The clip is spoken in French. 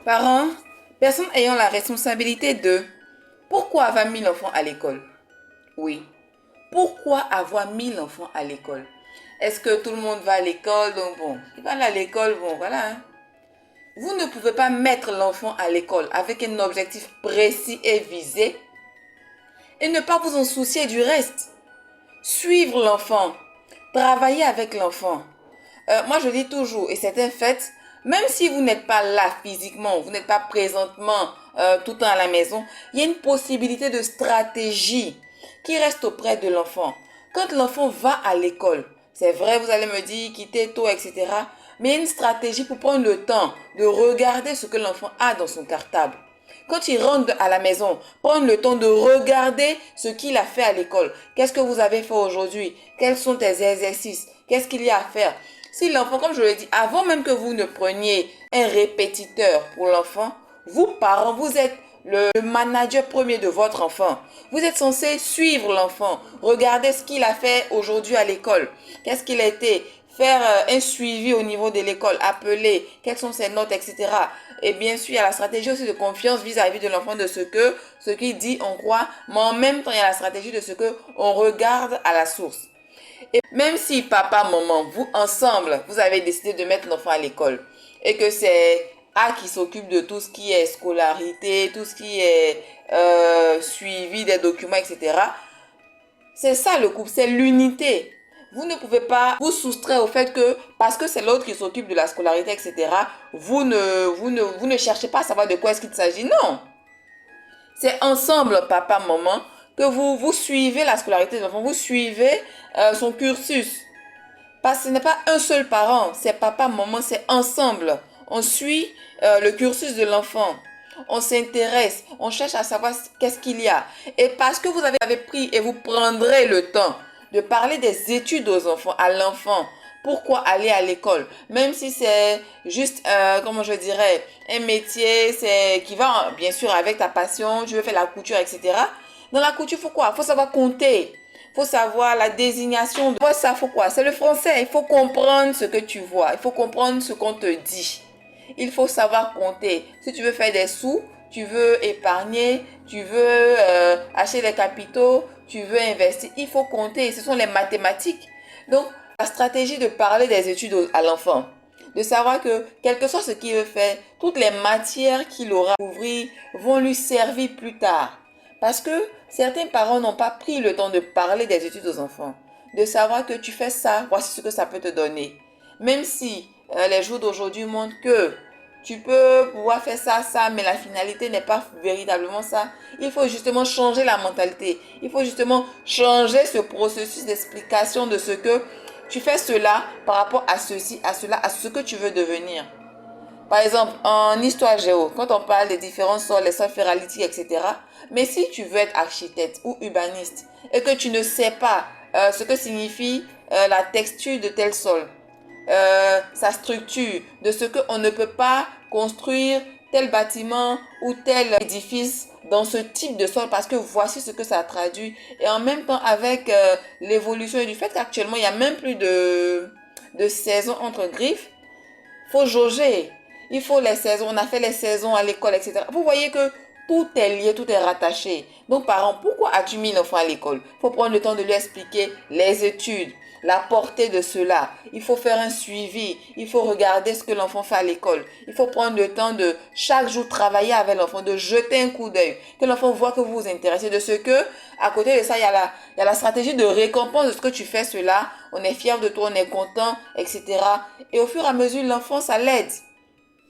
Parents, personnes ayant la responsabilité de pourquoi avoir mis l'enfant à l'école? Oui. Pourquoi avoir mis l'enfant à l'école? Est-ce que tout le monde va à l'école? Donc bon, il va aller à l'école, bon voilà. Vous ne pouvez pas mettre l'enfant à l'école avec un objectif précis et visé et ne pas vous en soucier du reste. Suivre l'enfant, travailler avec l'enfant. Moi, je dis toujours, et c'est un fait, même si vous n'êtes pas là physiquement, vous n'êtes pas présentement tout le temps à la maison, il y a une possibilité de stratégie qui reste auprès de l'enfant. Quand l'enfant va à l'école, c'est vrai, vous allez me dire quitter tôt, etc. Mais il y a une stratégie pour prendre le temps de regarder ce que l'enfant a dans son cartable. Quand il rentre à la maison, prendre le temps de regarder ce qu'il a fait à l'école. Qu'est-ce que vous avez fait aujourd'hui? Quels sont tes exercices? Qu'est-ce qu'il y a à faire? Si l'enfant, comme je l'ai dit, avant même que vous ne preniez un répétiteur pour l'enfant, vous, parents, vous êtes le manager premier de votre enfant. Vous êtes censé suivre l'enfant, regarder ce qu'il a fait aujourd'hui à l'école. Qu'est-ce qu'il a été? Faire un suivi au niveau de l'école, appeler, quelles sont ses notes, etc. Et bien sûr, il y a la stratégie aussi de confiance vis-à-vis de l'enfant, de ce qu'il dit, on croit, mais en même temps, il y a la stratégie de ce que on regarde à la source. Et même si papa, maman, vous ensemble, vous avez décidé de mettre l'enfant à l'école et que c'est A qui s'occupe de tout ce qui est scolarité, tout ce qui est suivi des documents, etc. C'est ça le couple, c'est l'unité. Vous ne pouvez pas vous soustraire au fait que parce que c'est l'autre qui s'occupe de la scolarité, etc., vous ne cherchez pas à savoir de quoi est-ce qu'il s'agit. Non. C'est ensemble, papa, maman, que vous suivez la scolarité de l'enfant, vous suivez son cursus. Parce que ce n'est pas un seul parent, c'est papa, maman, c'est ensemble. On suit le cursus de l'enfant. On s'intéresse, on cherche à savoir qu'est-ce qu'il y a. Et parce que vous avez pris et vous prendrez le temps de parler des études aux enfants, à l'enfant, pourquoi aller à l'école, même si c'est juste, comment je dirais, un métier qui va bien sûr avec ta passion, tu veux faire la couture, etc. Dans la couture, il faut quoi? Il faut savoir compter. Il faut savoir la désignation. Ça, faut quoi? C'est le français. Il faut comprendre ce que tu vois. Il faut comprendre ce qu'on te dit. Il faut savoir compter. Si tu veux faire des sous, tu veux épargner, tu veux acheter des capitaux, tu veux investir, il faut compter. Ce sont les mathématiques. Donc, la stratégie de parler des études à l'enfant, de savoir que, quel que soit ce qu'il veut faire, toutes les matières qu'il aura ouvrir vont lui servir plus tard. Parce que certains parents n'ont pas pris le temps de parler des études aux enfants, de savoir que tu fais ça, voici ce que ça peut te donner. Même si les jours d'aujourd'hui montrent que tu peux pouvoir faire ça, mais la finalité n'est pas véritablement ça. Il faut justement changer la mentalité. Il faut justement changer ce processus d'explication de ce que tu fais cela par rapport à ceci, à cela, à ce que tu veux devenir. Par exemple, en histoire géo, quand on parle des différents sols, les sols ferralitiques, etc. Mais si tu veux être architecte ou urbaniste et que tu ne sais pas ce que signifie la texture de tel sol, sa structure, de ce qu'on ne peut pas construire tel bâtiment ou tel édifice dans ce type de sol parce que voici ce que ça traduit. Et en même temps, avec l'évolution et du fait qu'actuellement, il n'y a même plus de saison entre griffes, il faut jauger. Il faut les saisons, on a fait les saisons à l'école, etc. Vous voyez que tout est lié, tout est rattaché. Donc, parents, pourquoi as-tu mis l'enfant à l'école? Il faut prendre le temps de lui expliquer les études, la portée de cela. Il faut faire un suivi. Il faut regarder ce que l'enfant fait à l'école. Il faut prendre le temps de chaque jour travailler avec l'enfant, de jeter un coup d'œil. Que l'enfant voit que vous vous intéressez de ce que, à côté de ça, il y a la stratégie de récompense de ce que tu fais cela. On est fier de toi, on est content, etc. Et au fur et à mesure, l'enfant, ça l'aide.